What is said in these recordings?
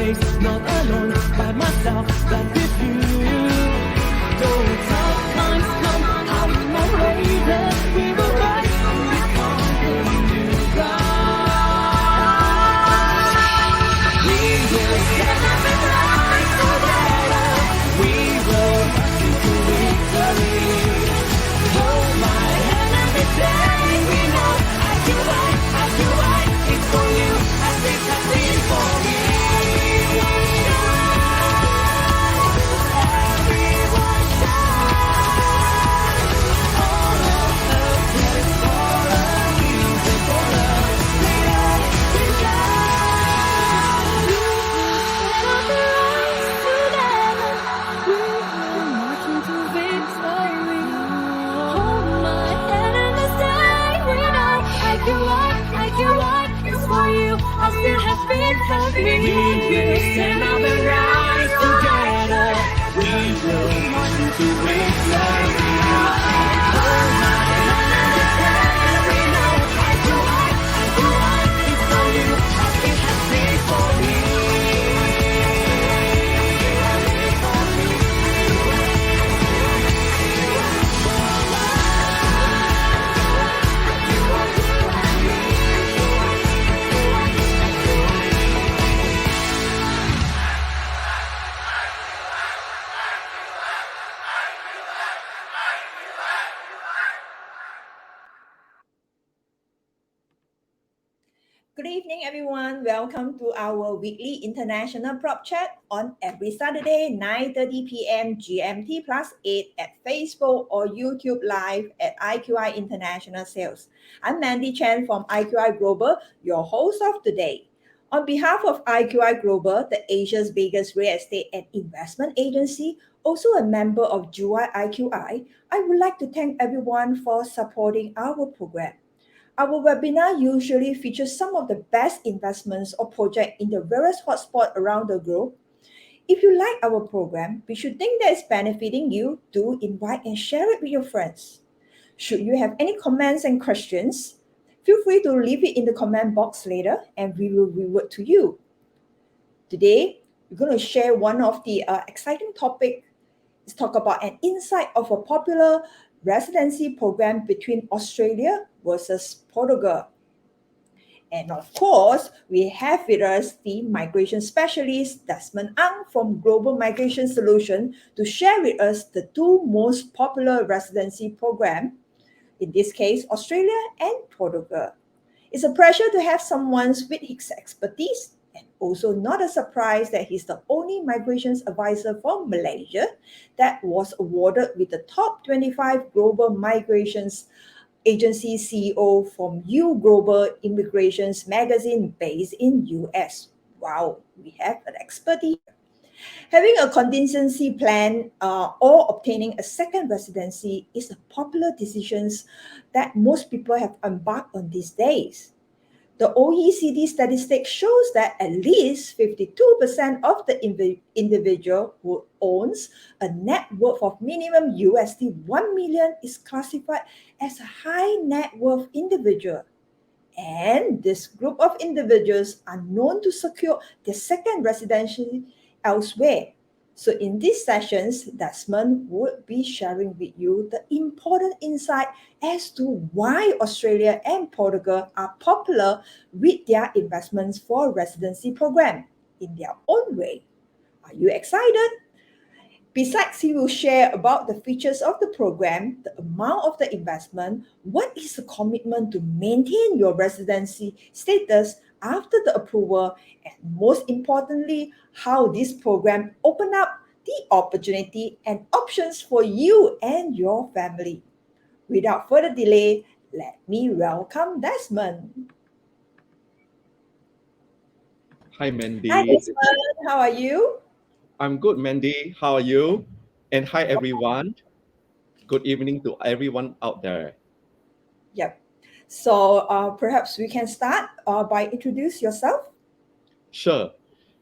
race, not alone, by myself, but with you. Though tough times come, I'm not waiting. We will rise from this continue ground. We will stand up and rise together. We will rush into victory. Hold my hand every day. We know I do right, it's for you. I think that's it for me. Everyone shine. All of us is for a reason, for a greater design. We will stand up and rise together. We will march into victory. Hold my hand and the sky. We know I do right, it's for you. I still have faith for me. We will stand up and rise together. We will march into victory. Hold my hand and the sky. We know I do right, it's for you. I still have faith for me. Good evening, everyone. Welcome to our weekly international prop chat on every Saturday, 9:30 p.m. GMT +8 at Facebook or YouTube Live at IQI International Sales. I'm Mandy Chen from IQI Global, your host of today. On behalf of IQI Global, the Asia's biggest real estate and investment agency, also a member of JUI IQI, I would like to thank everyone for supporting our program. Our webinar usually features some of the best investments or projects in the various hotspots around the globe. If you like our program, we should think that it's benefiting you, do invite and share it with your friends. Should you have any comments and questions, feel free to leave it in the comment box later and we will revert to you. Today, we're going to share one of the exciting topics. Let's talk about an insight of a popular residency program between Australia versus Portugal. And of course, we have with us the migration specialist, Desmond Ang from Global Migration Solution, to share with us the two most popular residency programs, in this case, Australia and Portugal. It's a pleasure to have someone with his expertise, and also not a surprise that he's the only migrations advisor from Malaysia that was awarded with the top 25 global migrations agency CEO from U Global Immigrations magazine based in US. Wow, we have an expert here. Having a contingency plan or obtaining a second residency is a popular decision that most people have embarked on these days. The OECD statistic shows that at least 52% of the individual who owns a net worth of minimum USD 1 million is classified as a high net worth individual. And this group of individuals are known to secure their second residency elsewhere. So in these sessions, Desmond would be sharing with you the important insight as to why Australia and Portugal are popular with their investments for residency program in their own way. Are you excited? Besides, he will share about the features of the program, the amount of the investment, what is the commitment to maintain your residency status after the approval, and most importantly, how this program open up the opportunity and options for you and your family. Without further delay, let me welcome Desmond. Hi, Mandy. Hi, Desmond. How are you? I'm good, Mandy. How are you? And hi, everyone. Good evening to everyone out there. Yep. So perhaps we can start by introduce yourself. Sure.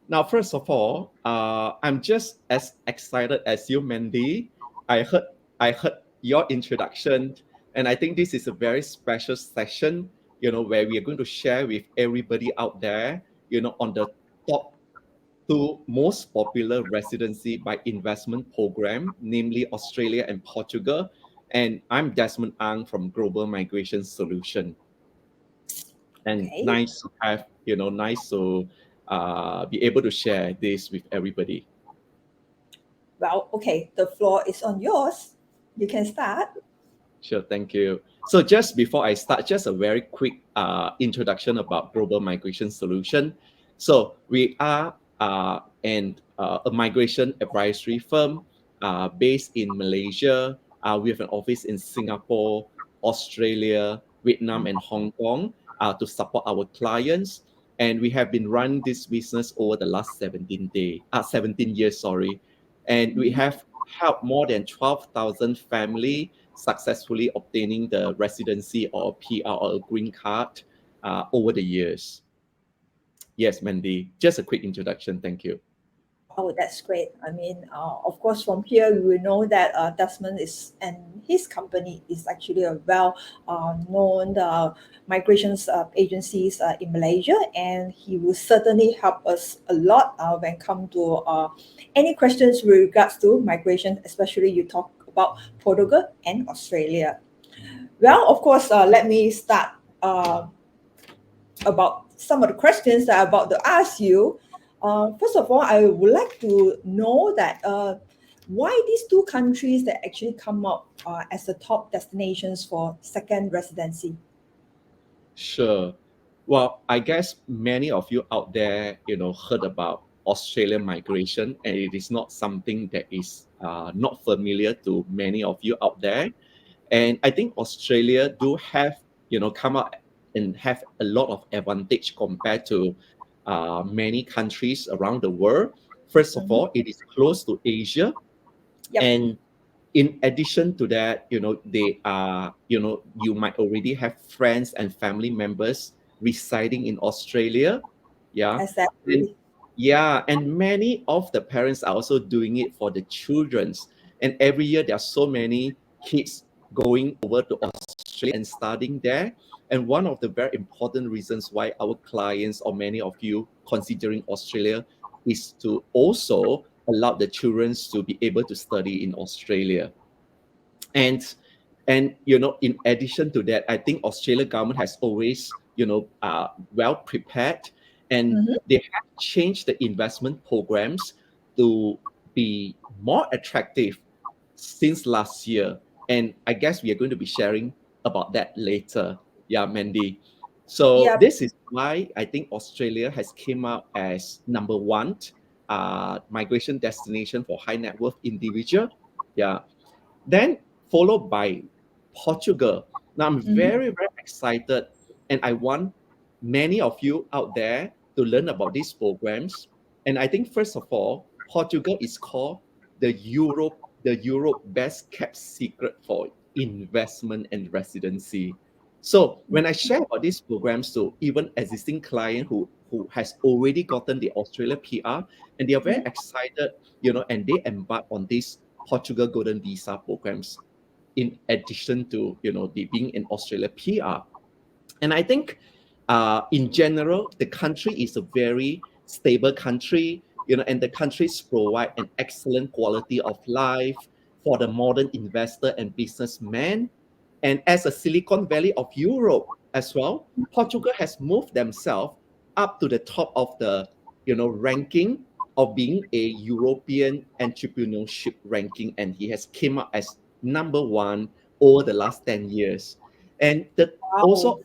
Now, first of all, I'm just as excited as you, Mandy. I heard your introduction, and I think this is a very special session, where we are going to share with everybody out there, on the top two most popular residency by investment program, namely Australia and Portugal. And I'm Desmond Ang from Global Migration Solution. And Okay. nice to have, nice to be able to share this with everybody. Well, okay, the floor is on yours. You can start. Sure, thank you. So just before I start, just a very quick introduction about Global Migration Solution. So we are a migration advisory firm based in Malaysia. We have an office in Singapore, Australia, Vietnam, and Hong Kong to support our clients. And we have been running this business over the last 17 years, sorry. And we have helped more than 12,000 families successfully obtaining the residency or PR or a green card over the years. Yes, Mandy, just a quick introduction. Thank you. Oh, that's great. I mean, of course, from here, we will know that Desmond is and his company is actually a well known migrations agencies in Malaysia, and he will certainly help us a lot when come to any questions with regards to migration, especially you talk about Portugal and Australia. Well, of course, let me start about some of the questions that I'm about to ask you. First of all, I would like to know that why these two countries that actually come up as the top destinations for second residency. Sure. Well, I guess many of you out there, heard about Australian migration, and it is not something that is not familiar to many of you out there. And I think Australia do have, come out and have a lot of advantage compared to many countries around the world. First of Mhm. all, it is close to Asia. Yep. And in addition to that, they are, you might already have friends and family members residing in Australia. Yeah. And Exactly. yeah, and many of the parents are also doing it for the children's. And every year there are so many kids going over to Australia and studying there. And one of the very important reasons why our clients or many of you considering Australia is to also allow the children to be able to study in Australia. And in addition to that, I think Australian government has always well prepared, and Mhm. they have changed the investment programs to be more attractive since last year. And I guess we are going to be sharing about that later. Yeah, Mandy. So Yep. this is why I think Australia has came out as number one migration destination for high net worth individual. Yeah. Then followed by Portugal. Now I'm Mhm. very, very excited, and I want many of you out there to learn about these programs. And I think first of all, Portugal is called the Europe best kept secret for investment and residency. So when I share about these programs to even existing client who has already gotten the Australia PR, and they are very Mhm. excited, and they embark on this Portugal Golden Visa programs in addition to the being in Australia PR. And I think in general, the country is a very stable country, and the countries provide an excellent quality of life for the modern investor and businessman. And as a Silicon Valley of Europe as well, Portugal has moved themselves up to the top of the ranking of being a European entrepreneurship ranking, and he has came up as number one over the last 10 years. And the Wow. also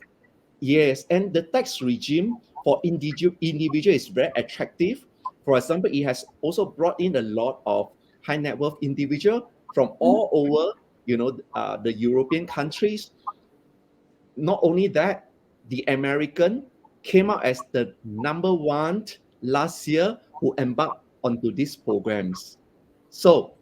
yes, and the tax regime for individual is very attractive. For example, it has also brought in a lot of high net worth individual from Mhm. all over, the European countries. Not only that, the American came out as the number one last year who embarked onto these programs. So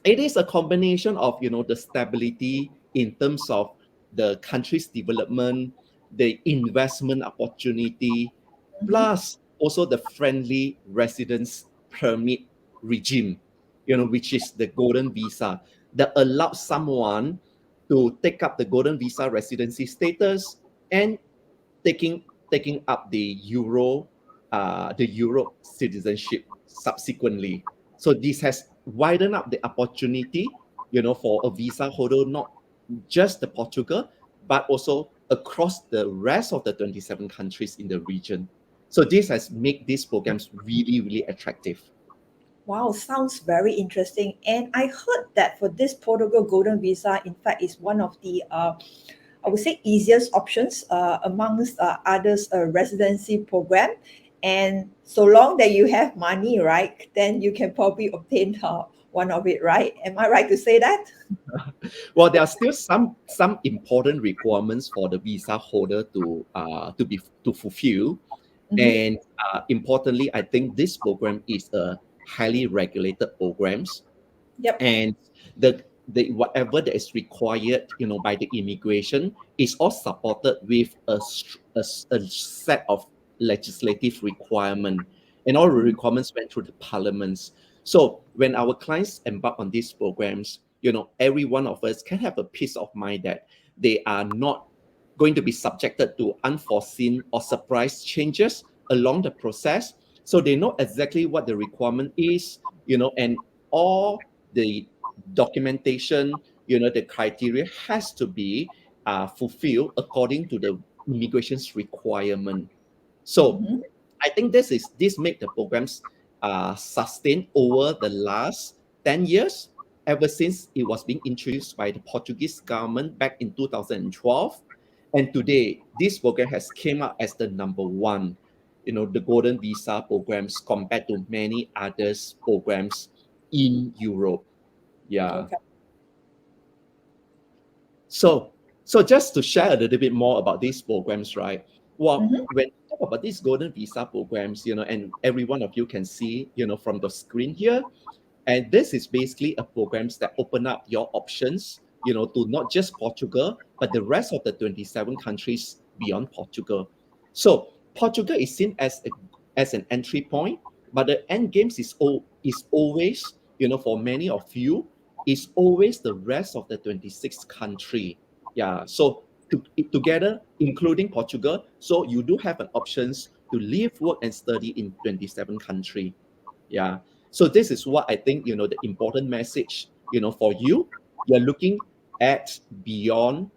it is a combination of the stability in terms of the country's development, the investment opportunity, Mhm. plus also the friendly residence permit regime, which is the golden visa that allows someone to take up the golden visa residency status and taking up the Europe citizenship subsequently. So this has widened up the opportunity, for a visa holder, not just the Portugal, but also across the rest of the 27 countries in the region. So this has made these programs really, really attractive. Wow, sounds very interesting. And I heard that for this Portugal Golden Visa, in fact, is one of the I would say easiest options amongst others residency program. And so long that you have money, right, then you can probably obtain one of it, right? Am I right to say that? Well, there are still some important requirements for the visa holder to fulfill. Mhm. And importantly, I think this program is a highly regulated programs, Yep. and the whatever that is required, by the immigration is all supported with a set of legislative requirement, and all the Mhm. requirements went through the parliaments. So when our clients embark on these programs, every one of us can have a peace of mind that they are not going to be subjected to unforeseen or surprise changes along the process. So they know exactly what the requirement is, and all the documentation, the criteria has to be fulfilled according to the immigration's requirement. So Mhm. I think this make the programs sustain over the last 10 years, ever since it was being introduced by the Portuguese government back in 2012. And today, this program has came out as the number one, the golden visa programs compared to many others programs in Europe. Yeah. Okay. So just to share a little bit more about these programs, right? Well, Mhm. when we talk about these golden visa programs, and every one of you can see, from the screen here, and this is basically a programs that open up your options, to not just Portugal, but the rest of the 27 countries beyond Portugal. So Portugal is seen as an entry point, but the end games is always, for many of you, is always the rest of the 26 country. Yeah. So together, including Portugal, so you do have an options to live, work, and study in 27 country. Yeah. So this is what I think, the important message, for you. You're looking at beyond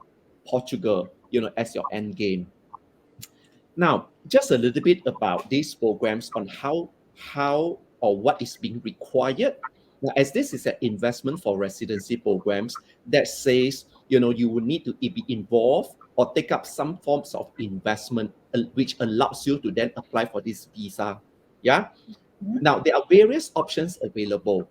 Portugal, as your end game. Now, just a little bit about these programs on how or what is being required. Now, as this is an investment for residency programs, that says, you will need to be involved or take up some forms of investment, which allows you to then apply for this visa. Yeah. Mhm. Now, there are various options available.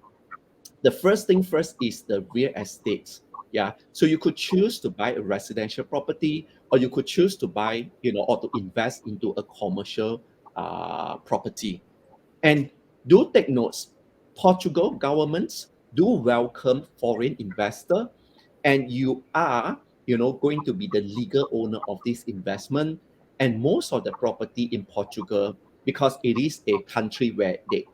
The first thing first is the real estate. Yeah. So you could choose to buy a residential property, or you could choose to buy, or to invest into a commercial property. And do take notes, Portugal governments do welcome foreign investor, and you are, going to be the legal owner of this investment. And most of the property in Portugal, because it is a country where the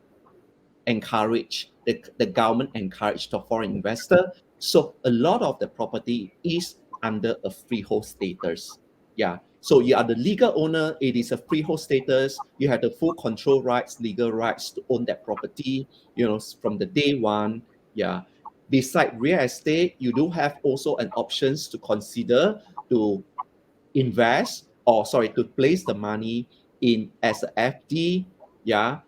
government encourage the foreign investor. So a lot of the property is under a freehold status. Yeah. So you are the legal owner. It is a freehold status. You have the full control rights, legal rights to own that property, from the day one. Yeah. Beside real estate, you do have also an options to consider to invest, or sorry, to place the money in as a FD. Yeah.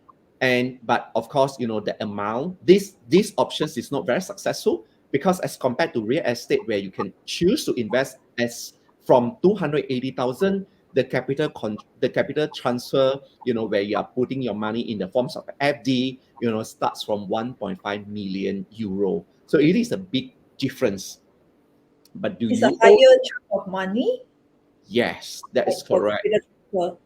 And but of course, the amount, these options is not very successful, because as compared to real estate, where you can choose to invest as from 280,000, the capital transfer, where you are putting your money in the forms of FD, starts from 1.5 million euro. So it is a big difference. But do It's a you own? higher chunk of money Yes, that is for correct. capital transfer.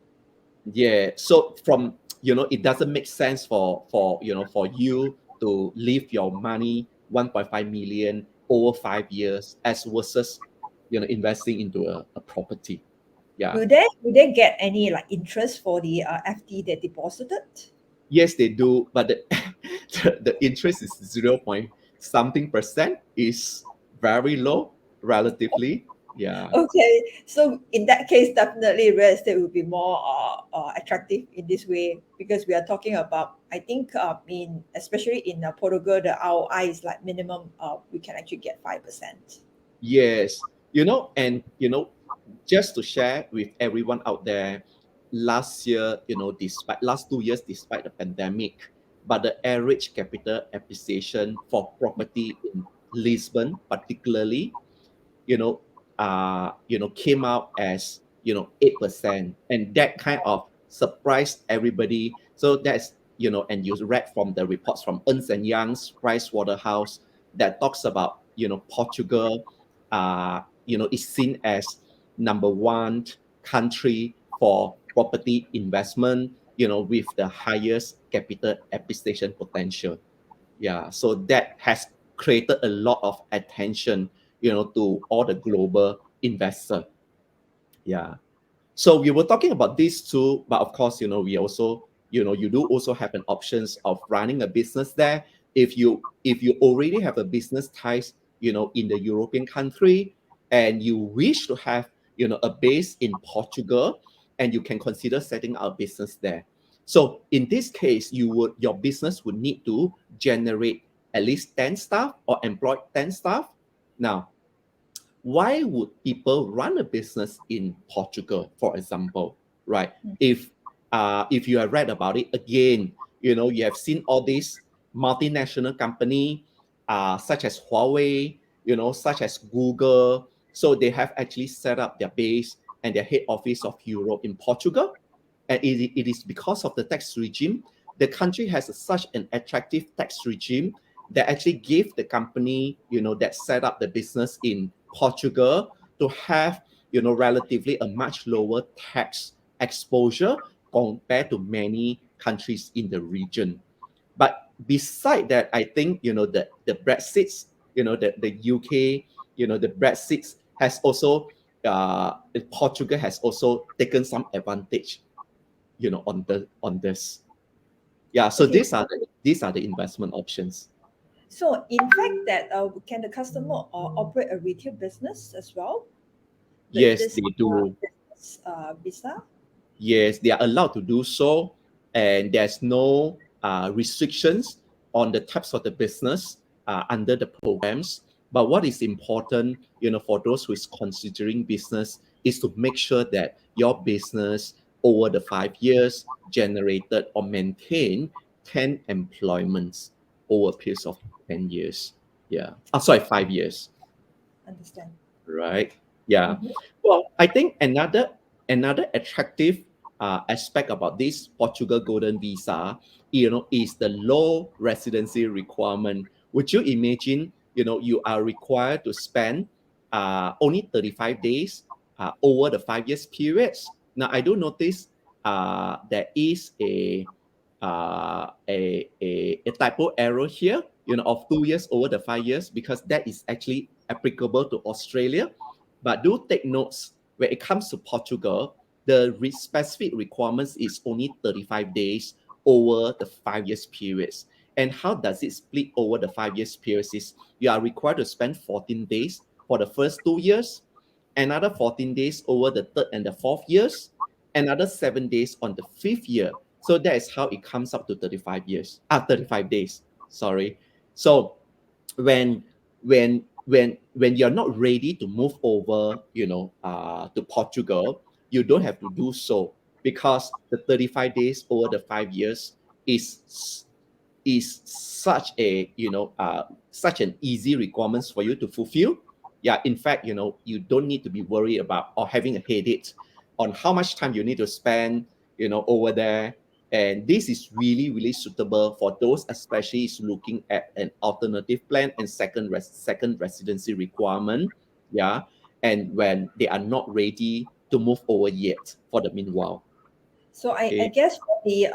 Yeah. So from, it doesn't make sense for you to leave your money 1.5 million over 5 years as versus, investing into a property. Yeah. Will they get any like interest for the FD they deposited? Yes, they do, but the interest is 0 point something percent, is very low relatively. Yeah. Okay, so in that case, definitely real estate will be more attractive in this way because we are talking about, I think, in especially in Portugal, the ROI is like minimum. We can actually get 5%. Yes. And just to share with everyone out there, last year, despite last 2 years, despite the pandemic, but the average capital appreciation for property in Lisbon, particularly, you know, came out as 8%, and that kind of surprised everybody. So that's and you read from the reports from Ernst and Young's, Price Waterhouse, that talks about Portugal, is seen as number one country for property investment, with the highest capital appreciation potential. Yeah, so that has created a lot of attention, to all the global investor. Yeah. So we were talking about these two, but of course, we also, you do also have an options of running a business there. If you already have a business ties, in the European country, and you wish to have, a base in Portugal, and you can consider setting up a business there. So in this case, your business would need to generate at least 10 staff or employ 10 staff. Now, why would people run a business in Portugal, for example, right? If you have read about it again, you have seen all these multinational company, such as Huawei, such as Google. So they have actually set up their base and their head office of Europe in Portugal, and it is because of the tax regime. The country has such an attractive tax regime that actually give the company, that set up the business in Portugal to have, relatively a much lower tax exposure compared to many countries in the region. But beside that, I think, the Brexit, the UK, the Brexit has also, Portugal has also taken some advantage, on this. Yeah, so Okay, these are the investment options. so in fact, that can the customer operate a retail business as well with Yes, this they do. business visa? Yes, they are allowed to do so, and there's no restrictions on the types of the business under the programs. But what is important, for those who is considering business, is to make sure that your business over the 5 years generated or maintained 10 employments over a period of 10 years. Yeah. Oh, sorry, 5 years. Understand. Right? Yeah. Mhm. Well, I think another attractive aspect about this Portugal Golden Visa, is the low residency requirement. Would you imagine, you are required to spend only 35 days over the 5 years periods? Now, I do notice there is a typo error here, of 2 years over the 5 years, because that is actually applicable to Australia. But do take notes, when it comes to Portugal, the specific requirements is only 35 days over the 5 years periods. And how does it split over the 5 years periods? Is you are required to spend 14 days for the first 2 years, another 14 days over the third and the fourth years, another 7 days on the fifth year. So that is how it comes up to 35 days. Sorry. So when when you're not ready to move over, to Portugal, you don't have to do so, because the 35 days over the 5 years is is such a such an easy requirements for you to fulfill. Yeah, in fact, you don't need to be worried about or having a headache on how much time you need to spend, over there. And this is really, really suitable for those, especially is looking at an alternative plan and second residency requirement. Yeah, and when they are not ready to move over yet for the meanwhile. So I Okay. guess for the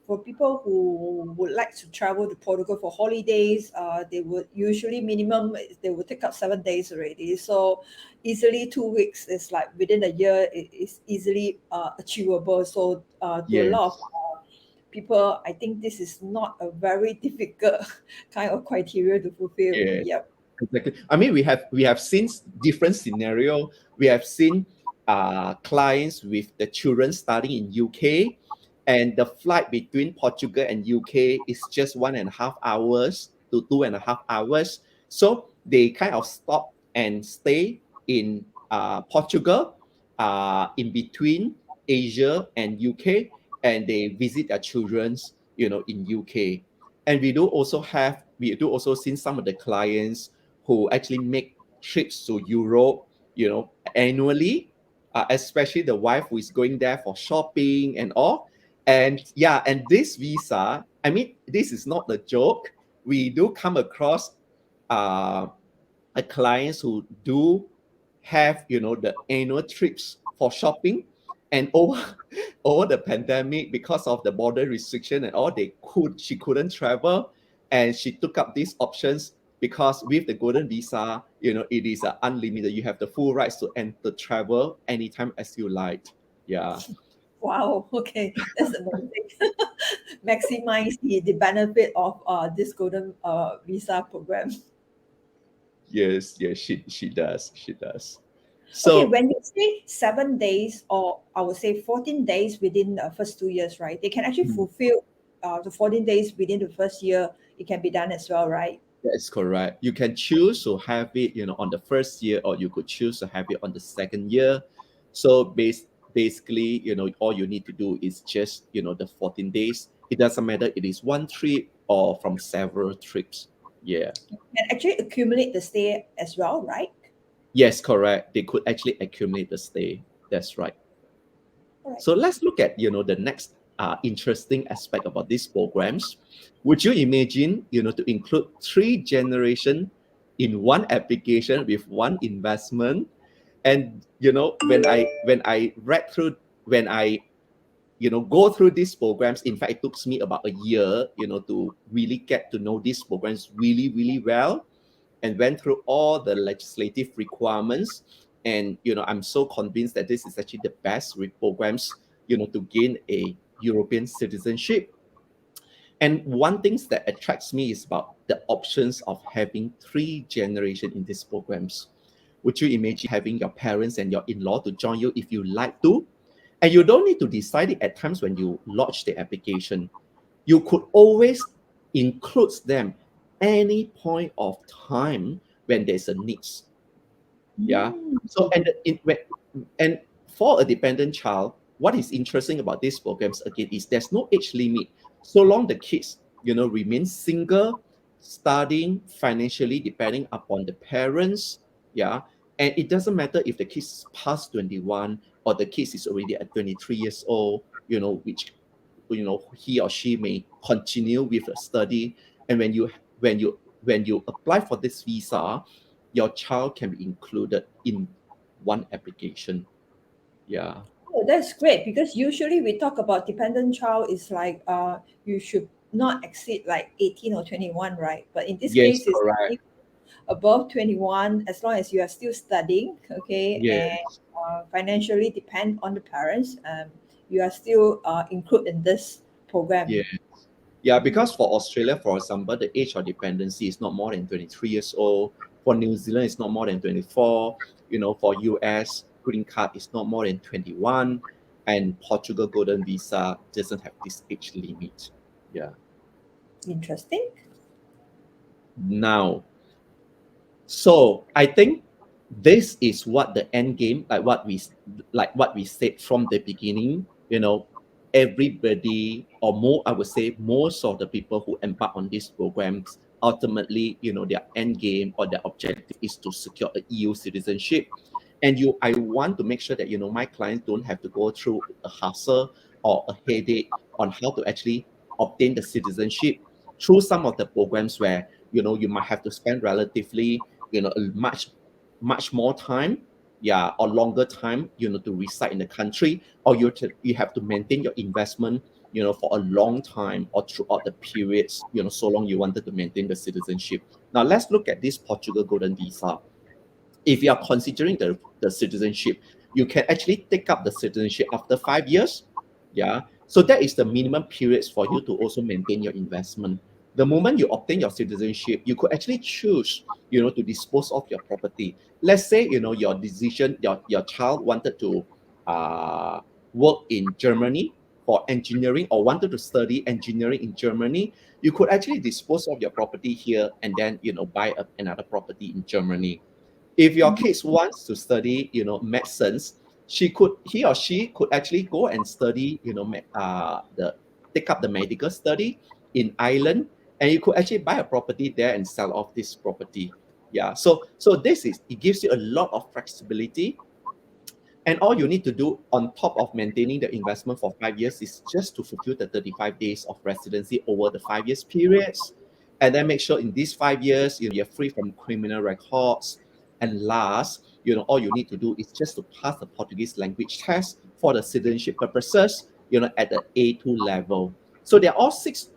for people who would like to travel to Portugal for holidays, they would usually minimum they would take up 7 days already. So easily 2 weeks is like within a year it is easily achievable. So to a lot of Yes. people, I think this is not a very difficult kind of criteria to fulfill. Yes. Yep. Exactly. I mean, we have seen different scenario. We have seen clients with the children studying in UK, and the flight between Portugal and UK is just 1.5 hours to 2.5 hours. So they kind of stop and stay in Portugal, in between Asia and UK, and they visit their children's, in UK. And we do also see some of the clients who actually make trips to Europe, annually, especially the wife who is going there for shopping and all. And yeah, and this visa, I mean, this is not a joke. We do come across uh, clients who do have, the annual trips for shopping, and over over the pandemic, because of the border restriction and all, she couldn't travel, and she took up these options, because with the golden visa, it is unlimited. You have the full rights to enter, travel anytime as you like. Yeah. Wow, okay, that's amazing. Maximize the benefit of this golden visa program. Yes, yes, she does. Okay, So when you say 7 days, or I would say 14 days within the first 2 years, right? They can actually fulfill the 14 days within the first year. It can be done as well, right? that is correct. You can choose to have it, on the first year, or you could choose to have it on the second year. So basically, all you need to do is just, the 14 days. It doesn't matter it is one trip or from several trips. Yeah. And actually accumulate the stay as well, right? Yes, correct. They could actually accumulate the stay. That's right. All right. So let's look at, the next interesting aspect about these programs. Would you imagine, to include 3 generations in one application with one investment? And when I read through, when I go through these programs, in fact, it took me about a year, to really get to know these programs really, really well, and went through all the legislative requirements. And I'm so convinced that this is actually the best programs, to gain a European citizenship. And one thing that attracts me is about the options of having 3 generations in these programs. Would you imagine having your parents and your in-law to join you if you like to? And you don't need to decide it at times when you lodge the application. You could always include them any point of time when there's a needs. Yeah. So and for a dependent child, what is interesting about these programs again is there's no age limit. So long the kids, remain single, studying financially depending upon the parents. Yeah. And it doesn't matter if the kids past 21 or the kids is already at 23 years old, which he or she may continue with a study. And when you apply for this visa, your child can be included in one application. Yeah. Oh, that's great, because usually we talk about dependent child is like you should not exceed like 18 or 21, right? But in this Yes, case, it's correct. above 21, as long as you are still studying, okay, and Yes. financially depend on the parents, you are still included in this program. Yeah. Yeah, because for Australia, for example, the age of dependency is not more than 23 years old. For New Zealand, it's not more than 24. For US, green card is not more than 21. And Portugal Golden Visa doesn't have this age limit. Yeah. Interesting. Now, so I think this is what the end game, like what we said from the beginning. Everybody, or more, I would say most of the people who embark on these programs, ultimately, their end game or their objective is to secure a EU citizenship. And I want to make sure that my clients don't have to go through a hassle or a headache on how to actually obtain the citizenship through some of the programs where you might have to spend relatively a much more time, yeah, or longer time, to reside in the country, or you have to maintain your investment, for a long time or throughout the periods, so long you wanted to maintain the citizenship. Now let's look at this Portugal Golden Visa. If you are considering the citizenship, you can actually take up the citizenship after 5 years. Yeah. So that is the minimum periods for you to also maintain your investment. the moment you obtain your citizenship, you could actually choose, to dispose of your property. Let's say, your decision, your child wanted to uh, work in Germany for engineering or wanted to study engineering in Germany, you could actually dispose of your property here and then, buy another property in Germany. If your kids wants to study, medicines, he or she could actually go and study, the take up the medical study in Ireland, and you could actually buy a property there and sell off this property. Yeah. So it gives you a lot of flexibility, and all you need to do on top of maintaining the investment for 5 years is just to fulfill the 35 days of residency over the 5 years periods. And then make sure in these 5 years, you're free from criminal records. And last, all you need to do is just to pass the Portuguese language test for the citizenship purposes, at the A2 level. So they're all six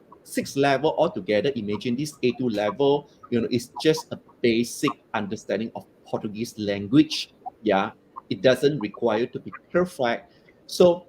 level altogether. Imagine this A2 level, is just a basic understanding of Portuguese language. Yeah, it doesn't require to be perfect. So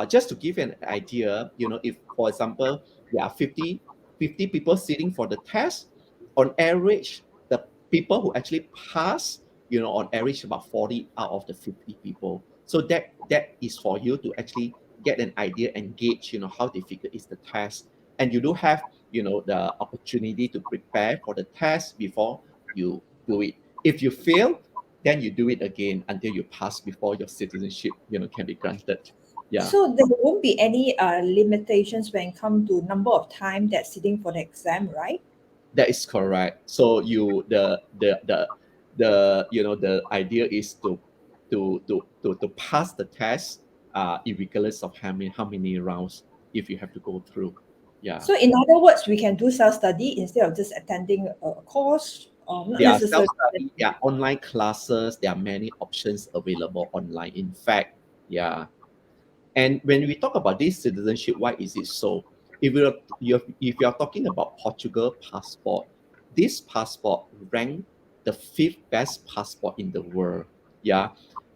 just to give you an idea, if, for example, there are 50 people sitting for the test, on average, the people who actually pass, on average about 40 out of the 50 people. So that is for you to actually get an idea and gauge, how difficult is the test. And you do have, the opportunity to prepare for the test before you do it. If you fail, then you do it again until you pass before your citizenship, can be granted. Yeah, So there won't be any limitations when it comes to number of time that's sitting for the exam, right? that is correct. So the idea is to pass the test, regardless of how many rounds if you have to go through. Yeah. So in other words, we can do self-study instead of just attending a course, or not There are necessarily. self-study, there are online classes, there are many options available online. In fact, yeah. And when we talk about this citizenship, why is it so? If you're talking about Portugal passport, this passport ranked the fifth best passport in the world. Yeah.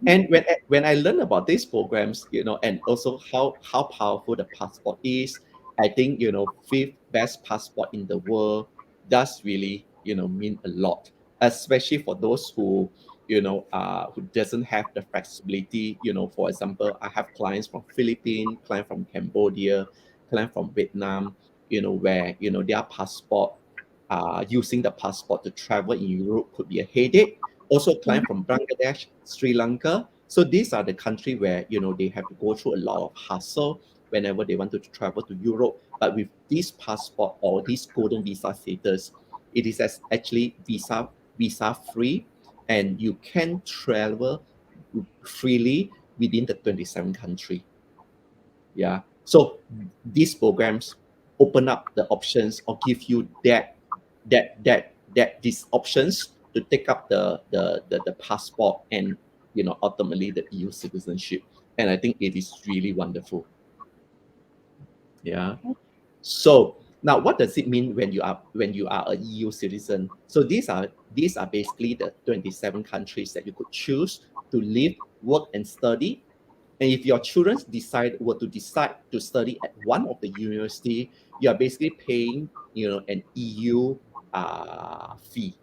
And when I learned about these programs, and also how powerful the passport is, I think, fifth best passport in the world does really, mean a lot, especially for those who doesn't have the flexibility. For example, I have clients from Philippines, clients from Cambodia, clients from Vietnam, where their passport, using the passport to travel in Europe could be a headache. Also clients from Bangladesh, Sri Lanka. So these are the country where they have to go through a lot of hassle whenever they want to travel to Europe. But with this passport or this golden visa status, it is actually visa free, and you can travel freely within the 27 country. Yeah. So these programs open up the options or give you these options to take up the passport and ultimately the EU citizenship. And I think it is really wonderful. Yeah. So now, what does it mean when you are a EU citizen? So these are basically the 27 countries that you could choose to live, work, and study. And if your children were to decide to study at one of the university, you are basically paying an EU fee.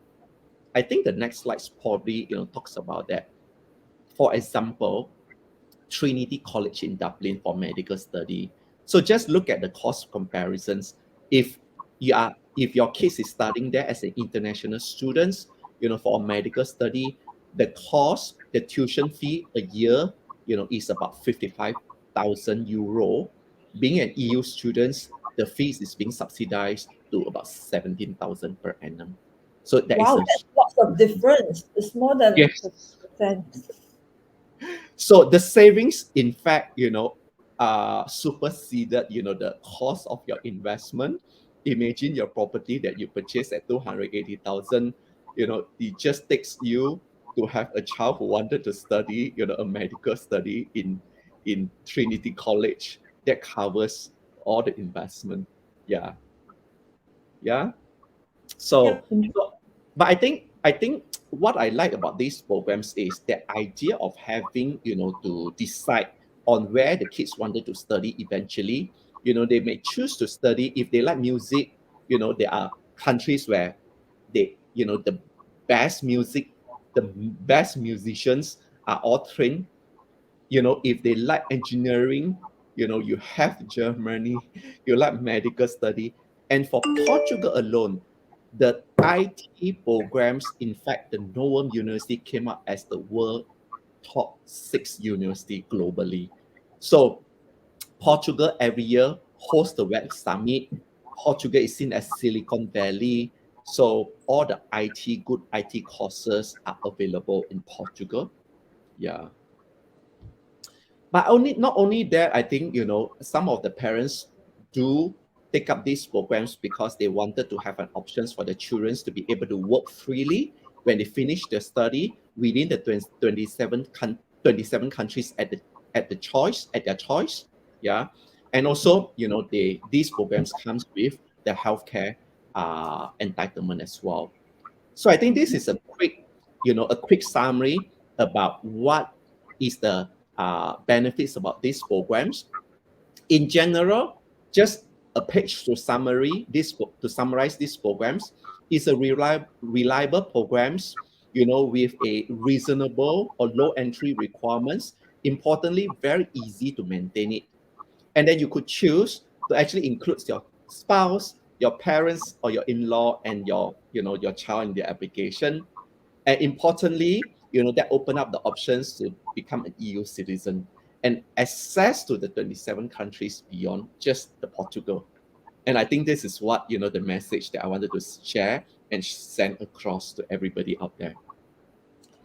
I think the next slide probably talks about that. For example, Trinity College in Dublin for medical study. So just look at the cost comparisons. If your case is studying there as an international student, for a medical study, the tuition fee a year, is about 55,000 euro. Being an EU student, the fees is being subsidized to about 17,000 per annum. So that is Wow, a that's lots of difference. It's more than yes. 50%. So the savings, in fact, superseded, the cost of your investment. Imagine your property that you purchased at 280,000. It just takes you to have a child who wanted to study, a medical study in Trinity College. That covers all the investment. Yeah, yeah. So, Yep. but I think what I like about these programs is the idea of having to decide on where the kids wanted to study eventually. They may choose to study if they like music. there are countries where the best music, the best musicians are all trained. If they like engineering, you have Germany, you like medical study. And for Portugal alone, the IT programs, in fact, the Noam University came up as the world top 6 university globally. So Portugal every year hosts the Web Summit. Portugal is seen as Silicon Valley. So all the good IT courses are available in Portugal. Yeah. But not only that, I think, some of the parents do take up these programs because they wanted to have an options for the children to be able to work freely when they finish their study within the 27 countries at their choice. Yeah. And also, these programs comes with the healthcare entitlement as well. So I think this is a quick summary about what is the benefits about these programs. In general, just a page to summarize these programs is a reliable programs, with a reasonable or low entry requirements. Importantly, very easy to maintain it. And then you could choose to actually include your spouse, your parents, or your in-law, and your child in the application. And importantly, that open up the options to become an EU citizen and access to the 27 countries beyond just the Portugal. And I think this is what, the message that I wanted to share and send across to everybody out there.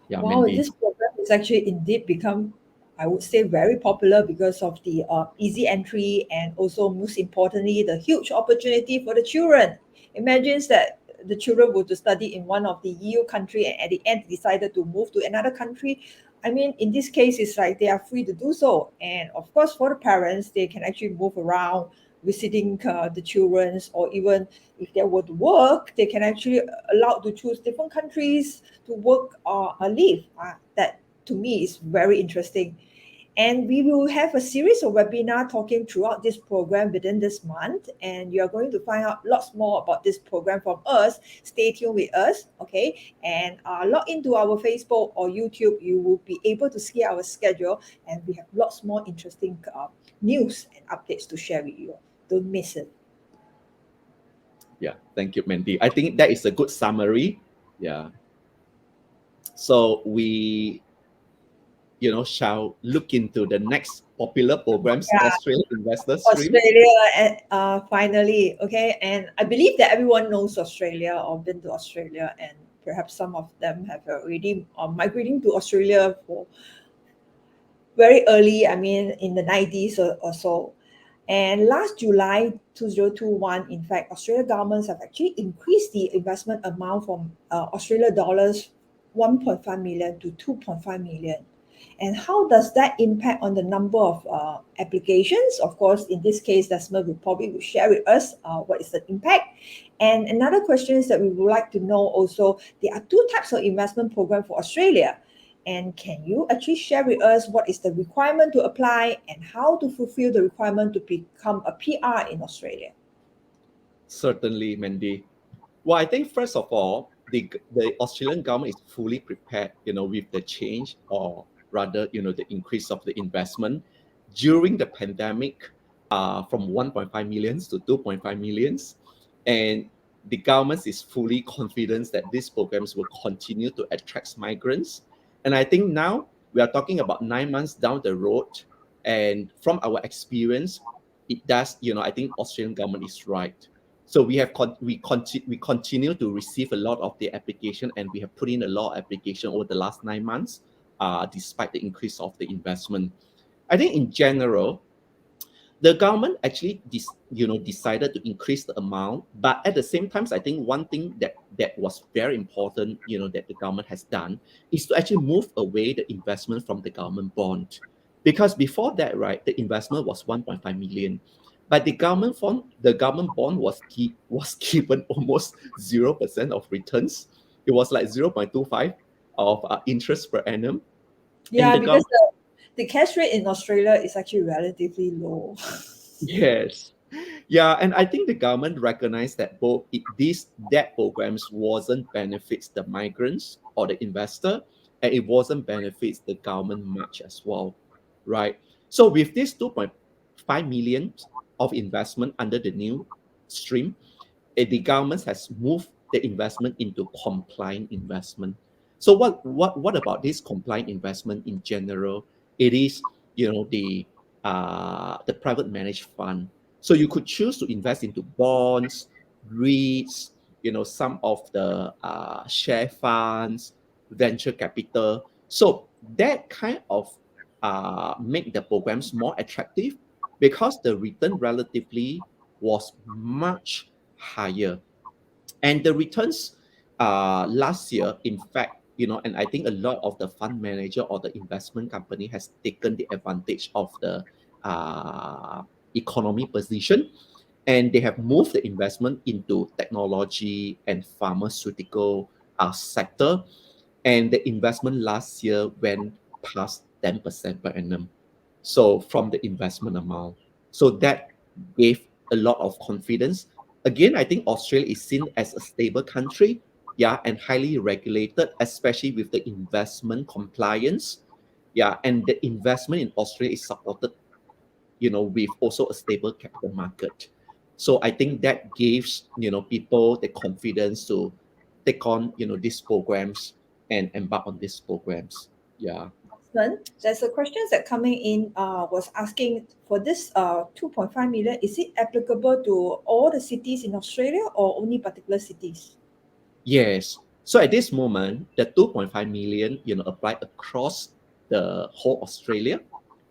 Yeah, Wow, Mandy. this program is actually indeed become, I would say, very popular because of the easy entry and also, most importantly, the huge opportunity for the children. Imagine that the children were to study in one of the EU country and at the end decided to move to another country. I mean, in this case, it's like they are free to do so. And of course, for the parents, they can actually move around visiting the children's, or even if they were to work, they can actually allowed to choose different countries to work or live. That to me is very interesting. And we will have a series of webinar talking throughout this program within this month. And you are going to find out lots more about this program from us. Stay tuned with us, okay? And log into our Facebook or YouTube. You will be able to see our schedule. And we have lots more interesting news and updates to share with you. Don't miss it. Yeah, thank you, Mandy. I think that is a good summary. Yeah. So we shall look into the next popular programs, Yeah. Australian Investor Stream. Australia, finally, okay. And I believe that everyone knows Australia or been to Australia, and perhaps some of them have already migrating to Australia for very early. I mean, in the 90s or so. And last July 2021, in fact, Australian governments have actually increased the investment amount from Australia dollars 1.5 million to 2.5 million. And how does that impact on the number of applications? Of course, in this case, Desmond will share with us what is the impact. And another question is that we would like to know also, there are two types of investment program for Australia. And can you actually share with us what is the requirement to apply and how to fulfill the requirement to become a PR in Australia? Certainly, Mandy. Well, I think first of all, the Australian government is fully prepared, with the change, or rather, the increase of the investment during the pandemic, from 1.5 millions to 2.5 millions. And the government is fully confident that these programs will continue to attract migrants. And I think now we are talking about 9 months down the road. And from our experience, it does, I think Australian government is right. So we continue to receive a lot of the application, and we have put in a lot of application over the last 9 months, despite the increase of the investment. I think in general, the government actually decided to increase the amount, but at the same time, I think one thing that was very important, that the government has done is to actually move away the investment from the government bond, because before that, right, the investment was 1.5 million. But the government bond was given almost 0% of returns. It was like 0.25 of interest per annum. Yeah, And the because government, the cash rate in Australia is actually relatively low. yes, Yeah, and I think the government recognized that these debt programs wasn't benefits the migrants or the investor, and it wasn't benefits the government much as well, right? So with this 2.5 million of investment under the new stream, the government has moved the investment into compliant investment. So what about this compliant investment in general? It is, the private managed fund. So you could choose to invest into bonds, REITs, some of the share funds, venture capital. So that kind of make the programs more attractive because the return relatively was much higher. And the returns last year, in fact, and I think a lot of the fund manager or the investment company has taken the advantage of the uh, economy position, and they have moved the investment into technology and pharmaceutical sector. And the investment last year went past 10% per annum. So from the investment amount. So that gave a lot of confidence. Again, I think Australia is seen as a stable country, yeah, and highly regulated, especially with the investment compliance. Yeah, and the investment in Australia is supported, with also a stable capital market. So I think that gives, people the confidence to take on, these programs and embark on these programs. Yeah. There's a question that coming in was asking for this 2.5 million, is it applicable to all the cities in Australia or only particular cities? Yes. So at this moment, the 2.5 million, apply across the whole Australia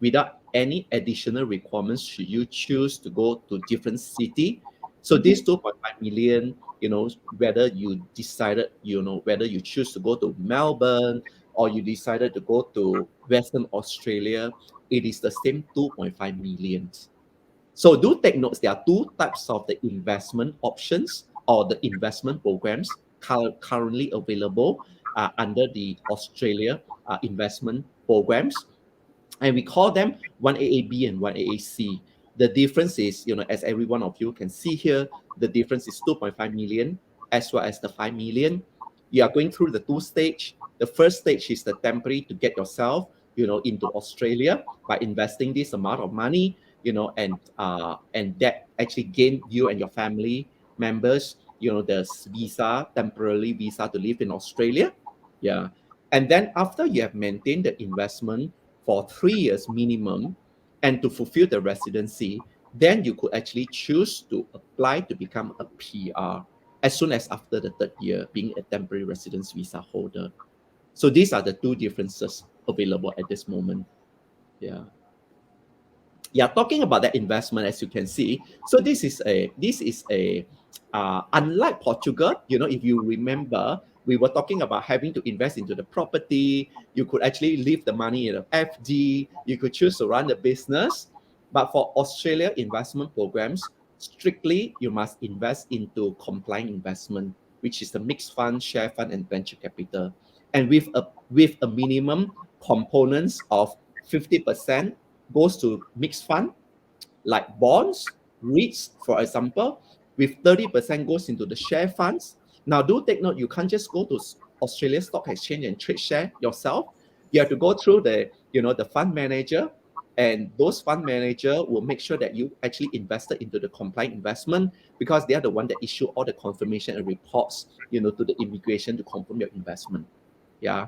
without any additional requirements should you choose to go to different city. So this 2.5 million, whether you decided, whether you choose to go to Melbourne or you decided to go to Western Australia, it is the same 2.5 million. So do take notes, there are two types of the investment options or the investment programs currently available under the Australia investment programs. And we call them 1AAB and 1AAC. The difference is, as every one of you can see here, the difference is 2.5 million as well as the 5 million. You are going through the two stage. The first stage is the temporary to get yourself, into Australia by investing this amount of money, and that actually gain you and your family members, the visa, temporary visa to live in Australia. Yeah. And then after you have maintained the investment for 3 years minimum and to fulfill the residency, then you could actually choose to apply to become a PR as soon as after the third year, being a temporary residence visa holder. So these are the two differences available at this moment. Yeah. Yeah, talking about that investment, as you can see, so this is a unlike Portugal, if you remember, we were talking about having to invest into the property. You could actually leave the money in an FD. You could choose to run the business. But for Australia investment programs, strictly you must invest into compliant investment, which is the mixed fund, share fund, and venture capital, and with a minimum components of 50% goes to mixed fund like bonds, REITs, for example, with 30% goes into the share funds. Now, do take note, you can't just go to Australia Stock Exchange and trade share yourself. You have to go through the fund manager, and those fund manager will make sure that you actually invested into the compliant investment because they are the one that issue all the confirmation and reports, to the immigration to confirm your investment. Yeah.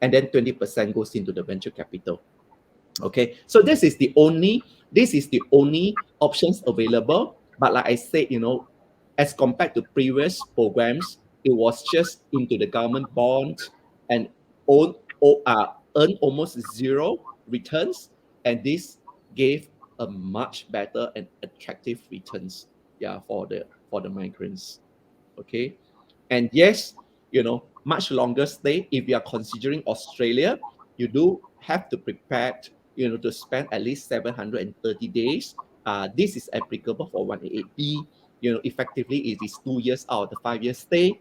And then 20% goes into the venture capital. Okay, so this is the only options available. But like I said, as compared to previous programs, it was just into the government bonds and earn almost zero returns, and this gave a much better and attractive returns, yeah, for the migrants. Okay, and yes, much longer stay. If you are considering Australia, you do have to prepare, to spend at least 730 days. This is applicable for 188B. Effectively, it is 2 years out of the 5 year stay.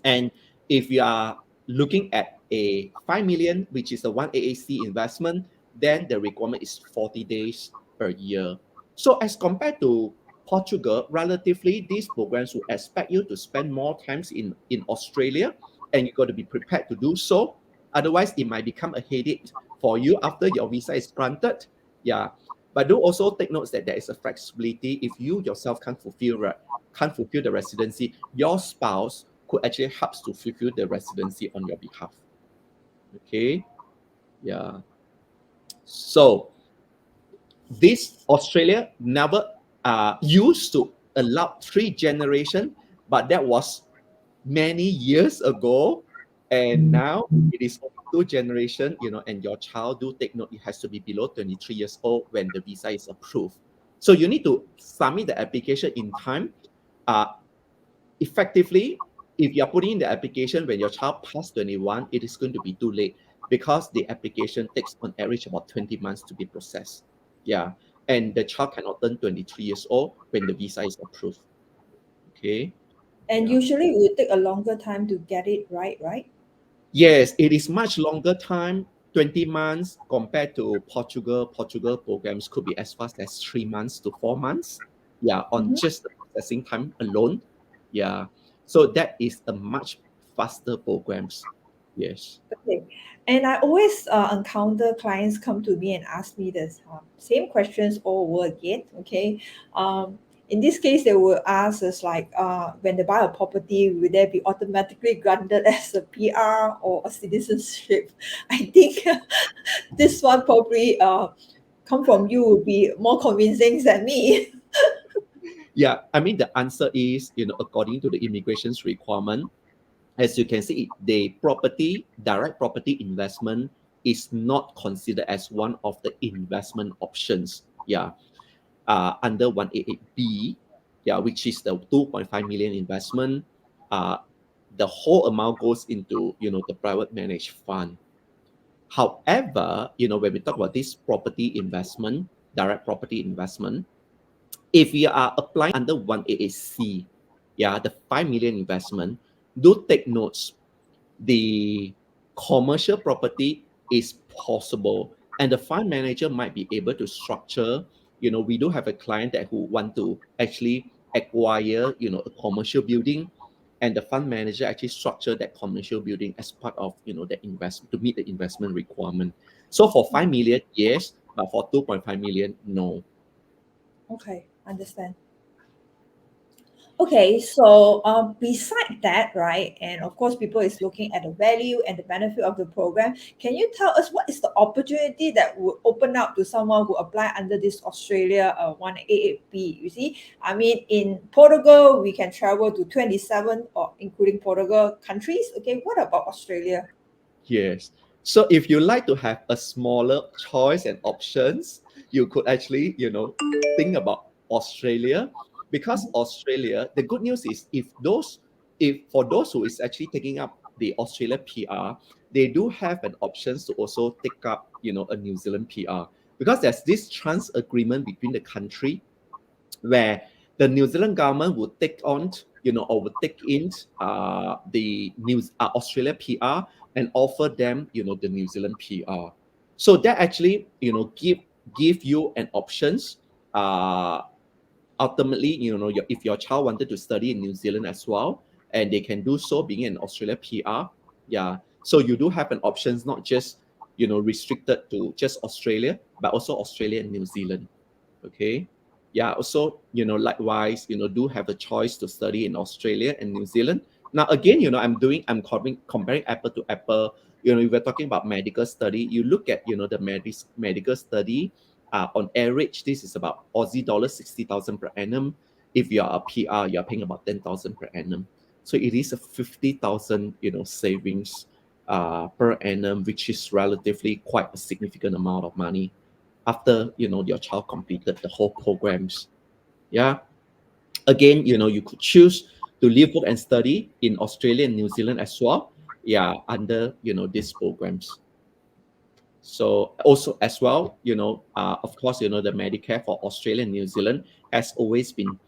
And if you are looking at a 5 million, which is a 1AAC investment, then the requirement is 40 days per year. So as compared to Portugal, relatively, these programs will expect you to spend more times in Australia, and you got to be prepared to do so. Otherwise, it might become a headache for you after your visa is granted. Yeah. But do also take notes that there is a flexibility. If you yourself can't fulfill the residency, your spouse could actually help to fulfill the residency on your behalf. Okay. Yeah. So this Australia never used to allow 3 generations, but that was many years ago, and now it is only 2 generations. And your child, do take note, it has to be below 23 years old when the visa is approved. So you need to submit the application in time. Effectively, if you're putting in the application when your child past 21, it is going to be too late because the application takes on average about 20 months to be processed. Yeah. And the child cannot turn 23 years old when the visa is approved. Okay. And Yeah. usually it will take a longer time to get it right? Yes, it is much longer time, 20 months compared to Portugal. Portugal programs could be as fast as 3 months to 4 months. Yeah, on Mhm. just the processing time alone. Yeah. So that is a much faster programs. Yes. Okay. And I always encounter clients come to me and ask me this same questions all over again. Okay. In this case, they will ask us like, when they buy a property, will they be automatically granted as a PR or a citizenship? I think this one probably come from you will be more convincing than me. Yeah. I mean, the answer is, according to the immigration's requirement, as you can see, the direct property investment is not considered as one of the investment options. Yeah. Under 188B, yeah, which is the 2.5 million investment. Uh, the whole amount goes into, the private managed fund. However, when we talk about this property investment, direct property investment, if you are applying under 188C, yeah, the 5 million investment, do take notes. The commercial property is possible, and the fund manager might be able to structure. We do have a client that who want to actually acquire, a commercial building, and the fund manager actually structure that commercial building as part of, the investment to meet the investment requirement. So for 5 million, yes, but for 2.5 million, no. Okay, understand. Okay, so beside that, right, and of course, people is looking at the value and the benefit of the program. Can you tell us what is the opportunity that would open up to someone who apply under this Australia 188B? You see, I mean, in Portugal, we can travel to 27 or including Portugal countries. Okay, what about Australia? Yes. So if you like to have a smaller choice and options, you could actually, think about Australia, because Australia, the good news is if for those who is actually taking up the Australia PR, they do have an options to also take up, a New Zealand PR, because there's this trans agreement between the country where the New Zealand government would take on, or would take in the Australia PR and offer them, the New Zealand PR. So that actually, give you an options. Ultimately, if your child wanted to study in New Zealand as well, and they can do so being an Australia PR. Yeah. So you do have an options, not just, restricted to just Australia, but also Australia and New Zealand. Okay. Yeah. Also, likewise, do have a choice to study in Australia and New Zealand. Now, again, I'm comparing apple to apple. If we're talking about medical study, you look at, the medical study, on average, this is about Aussie dollar 60,000 per annum. If you are a PR, you're paying about 10,000 per annum. So it is a 50,000, savings per annum, which is relatively quite a significant amount of money after, your child completed the whole programs. Yeah. Again, you could choose to live, work, and study in Australia and New Zealand as well. Yeah, under, these programs. So also as well, of course, the Medicare for Australia and New Zealand has always been,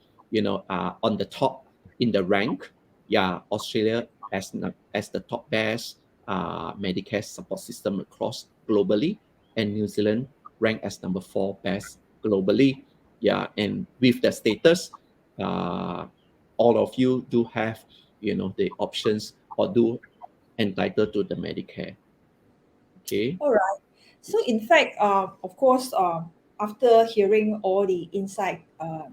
on the top in the rank. Yeah, Australia as the top best Medicare support system across globally, and New Zealand ranked as number 4 best globally. Yeah, and with the status, uh, all of you do have, the options or do entitled to the Medicare. Okay. All right. So, in fact, of course, after hearing all the inside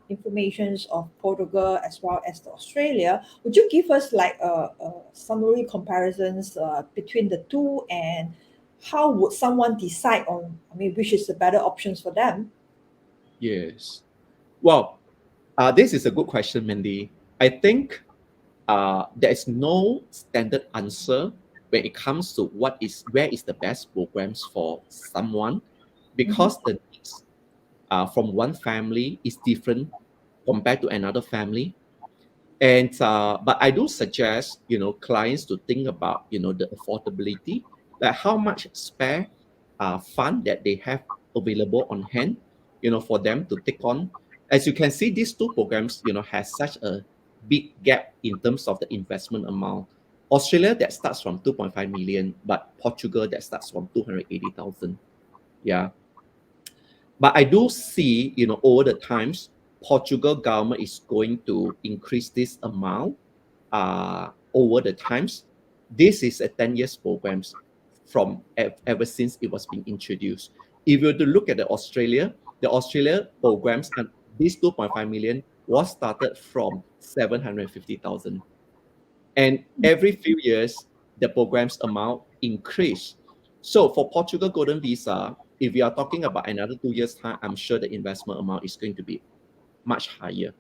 informations of Portugal as well as the Australia, would you give us like a summary comparisons between the two, and how would someone decide on, I mean, which is the better options for them? Yes. Well, this is a good question, Mandy. I think there is no standard answer when it comes to where is the best programs for someone, Mhm. because the needs from one family is different compared to another family. And but I do suggest, clients to think about, the affordability, like how much spare fund that they have available on hand, for them to take on. As you can see, these two programs, has such a big gap in terms of the investment amount. Australia that starts from 2.5 million, but Portugal that starts from 280,000. Yeah. But I do see, over the times, Portugal government is going to increase this amount over the times. This is a 10 years programs from ever since it was being introduced. If you were to look at the Australia programs and this 2.5 million was started from 750,000. And every few years, the program's amount increase. So for Portugal Golden Visa, if you are talking about another 2 years time, I'm sure the investment amount is going to be much higher.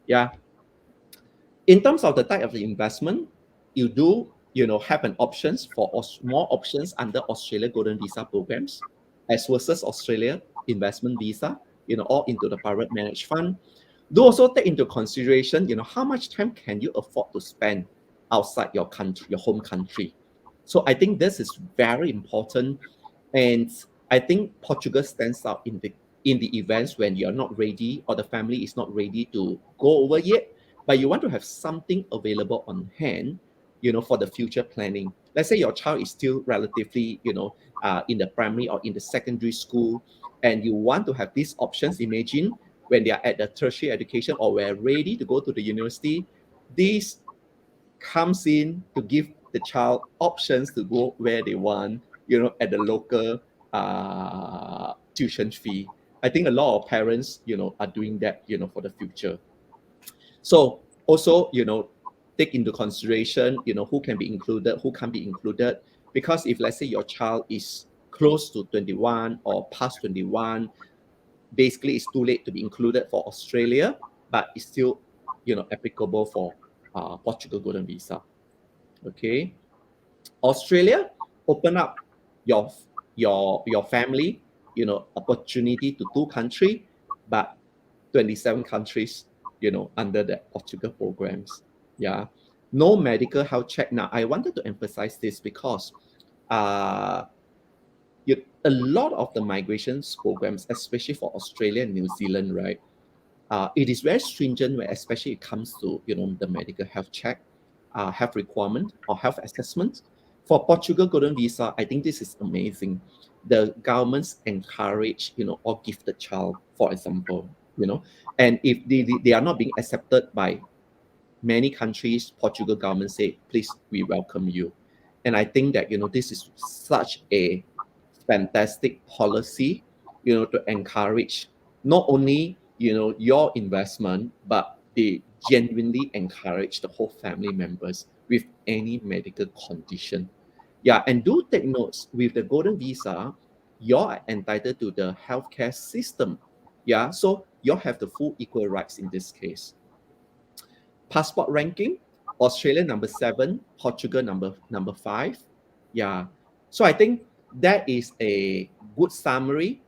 Yeah. In terms of the type of the investment, you do, have an options for more options under Australia Golden Visa programs, as versus Australia investment visa, all into the private managed fund. Do also take into consideration, how much time can you afford to spend outside your country, your home country. So I think this is very important, and I think Portugal stands out in the events when you're not ready or the family is not ready to go over yet, but you want to have something available on hand, for the future planning. Let's say your child is still relatively, in the primary or in the secondary school, and you want to have these options. Imagine when they are at the tertiary education or we're ready to go to the university, these comes in to give the child options to go where they want, at the local tuition fee. I think a lot of parents, are doing that, for the future. So also, take into consideration, who can be included, who can't be included. Because if let's say your child is close to 21 or past 21, basically it's too late to be included for Australia, but it's still, applicable for Portugal Golden Visa. Okay. Australia, open up your family, opportunity to two country, but 27 countries, under the Portugal programs. Yeah. No medical health check. Now, I wanted to emphasize this because uh, a lot of the migrations programs, especially for Australia and New Zealand, right? It is very stringent, when especially it comes to, the medical health check, health requirement or health assessment. For Portugal Golden Visa, I think this is amazing. The governments encourage, or give the child, for example, and if they are not being accepted by many countries, Portugal government say, please, we welcome you. And I think that, this is such a fantastic policy, to encourage not only, your investment, but they genuinely encourage the whole family members with any medical condition. Yeah, and do take notes with the golden visa, you're entitled to the healthcare system. Yeah, so you have the full equal rights in this case. Passport ranking, Australia number 7, Portugal number 5. Yeah. So I think that is a good summary.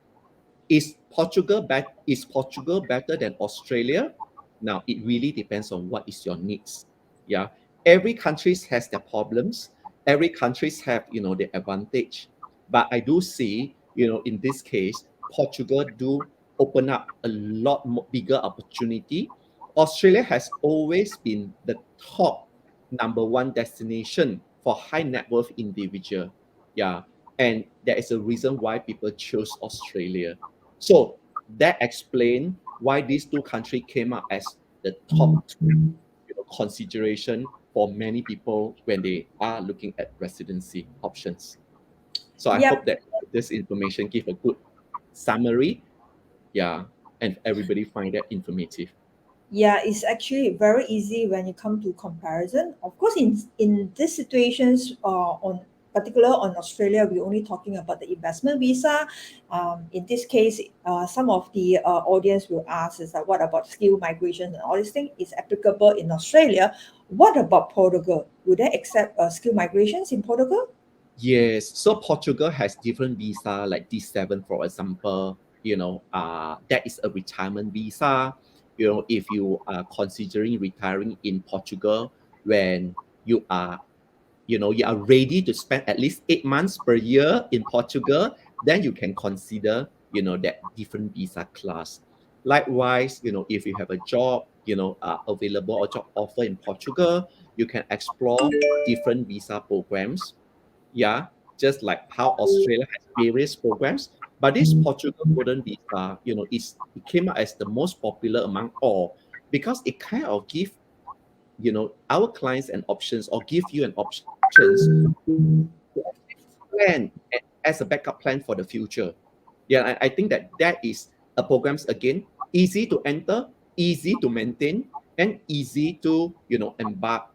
Is Portugal better than Australia? Now it really depends on what is your needs. Yeah. Every country has their problems. Every countries have, their advantage. But I do see, in this case, Portugal do open up a lot more bigger opportunity. Australia has always been the top number one destination for high net worth individual. Yeah. And there is a reason why people chose Australia. So that explains why these two countries came up as the top two, consideration for many people when they are looking at residency options. So I Yep. hope that this information give a good summary, and everybody find that informative. Yeah, it's actually very easy when you come to comparison. Of course, in these situations, on particular on Australia, we're only talking about the investment visa. In this case, some of the audience will ask is that what about skill migration and all these things is applicable in Australia? What about Portugal? Would they accept skill migrations in Portugal? Yes, so Portugal has different visa, like D7, for example. That is a retirement visa. If you are considering retiring in Portugal, when you are, you are ready to spend at least 8 months per year in Portugal, then you can consider, that different visa class. Likewise, if you have a job, available or job offer in Portugal, you can explore different visa programs, just like how Australia has various programs. But this Portugal Golden Visa, it came out as the most popular among all because it kind of give, our clients an options or give you an options to plan as a backup plan for the future. Yeah, I think that is a programs again easy to enter, easy to maintain, and easy to embark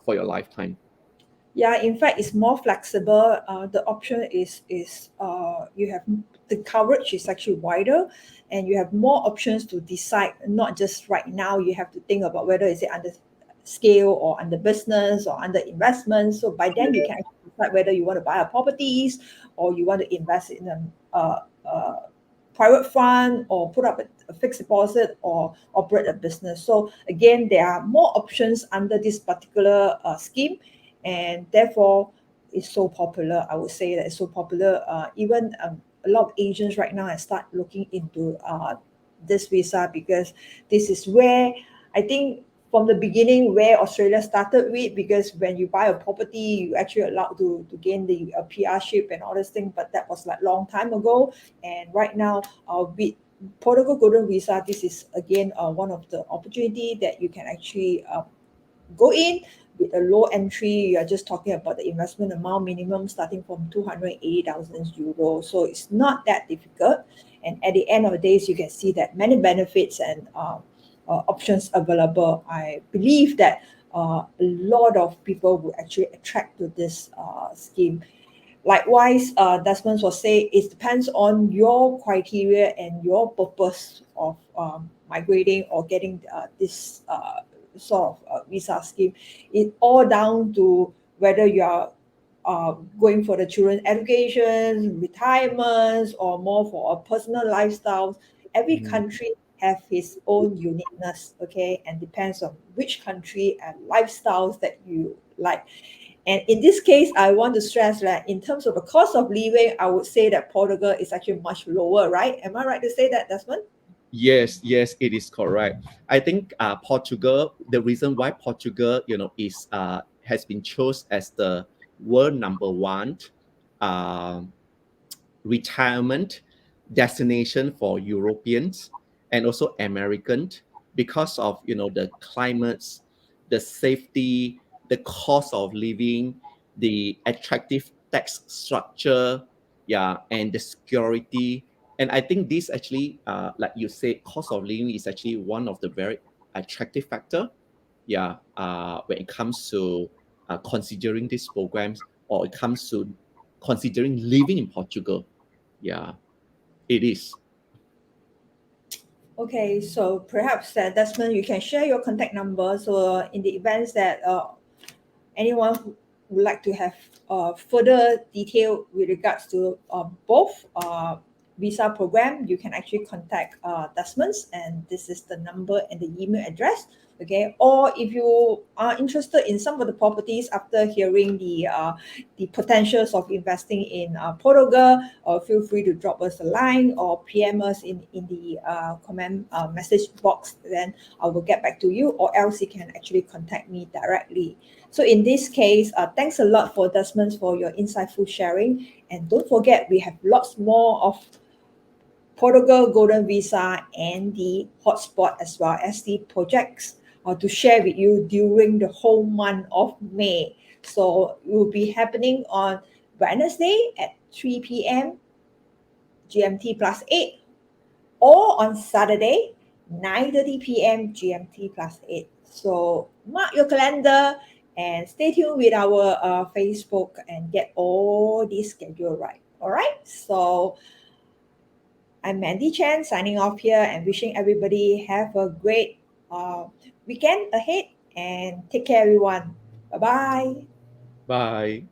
for your lifetime. Yeah, in fact, it's more flexible. The option is you have the coverage is actually wider, and you have more options to decide. Not just right now, you have to think about whether is it under scale or under business or under investment. So by then, you can actually decide whether you want to buy a properties or you want to invest in a private fund or put up a fixed deposit or operate a business. So again, there are more options under this particular scheme, and therefore it's so popular. I would say that it's so popular. Even a lot of agents right now have start looking into this visa because this is where I think from the beginning where Australia started with, because when you buy a property, you actually allowed to gain the PR-ship and all this thing, but that was like long time ago. And right now, with Portugal Golden Visa, this is again one of the opportunity that you can actually go in with a low entry. You are just talking about the investment amount minimum starting from 280,000 euros. So it's not that difficult. And at the end of the day, you can see that many benefits and options available. I believe that a lot of people will actually attract to this scheme. Likewise, Desmond will say it depends on your criteria and your purpose of migrating or getting this sort of visa scheme. It all down to whether you are going for the children education, retirements, or more for a personal lifestyle. Every country have its own uniqueness, okay, and depends on which country and lifestyles that you like. And in this case, I want to stress that in terms of the cost of living, I would say that Portugal is actually much lower, right? Am I right to say that, Desmond? Yes, yes, it is correct. I think Portugal. The reason why Portugal, is has been chosen as the world number one um retirement destination for Europeans and also Americans because of the climates, the safety, the cost of living, the attractive tax structure, and the security. And I think this actually, like you said, cost of living is actually one of the very attractive factor. When it comes to considering these programs or it comes to considering living in Portugal. Yeah, it is. Okay, so perhaps Desmond, you can share your contact number. So in the events that anyone who would like to have further detail with regards to both visa program, you can actually contact Desmond's, and this is the number and the email address. Okay, or if you are interested in some of the properties after hearing the potentials of investing in Portugal, feel free to drop us a line or PM us in the comment message box. Then I will get back to you, or else you can actually contact me directly. So in this case, thanks a lot for Desmond for your insightful sharing. And don't forget, we have lots more of Portugal Golden Visa and the hotspot as well as the projects to share with you during the whole month of May. So it will be happening on Wednesday at 3 p.m. GMT plus 8 or on Saturday 9:30 p.m. GMT plus 8. So mark your calendar and stay tuned with our Facebook and get all this schedule right. All right. So I'm Mandy Chen signing off here and wishing everybody have a great weekend ahead and take care everyone. Bye-bye. Bye.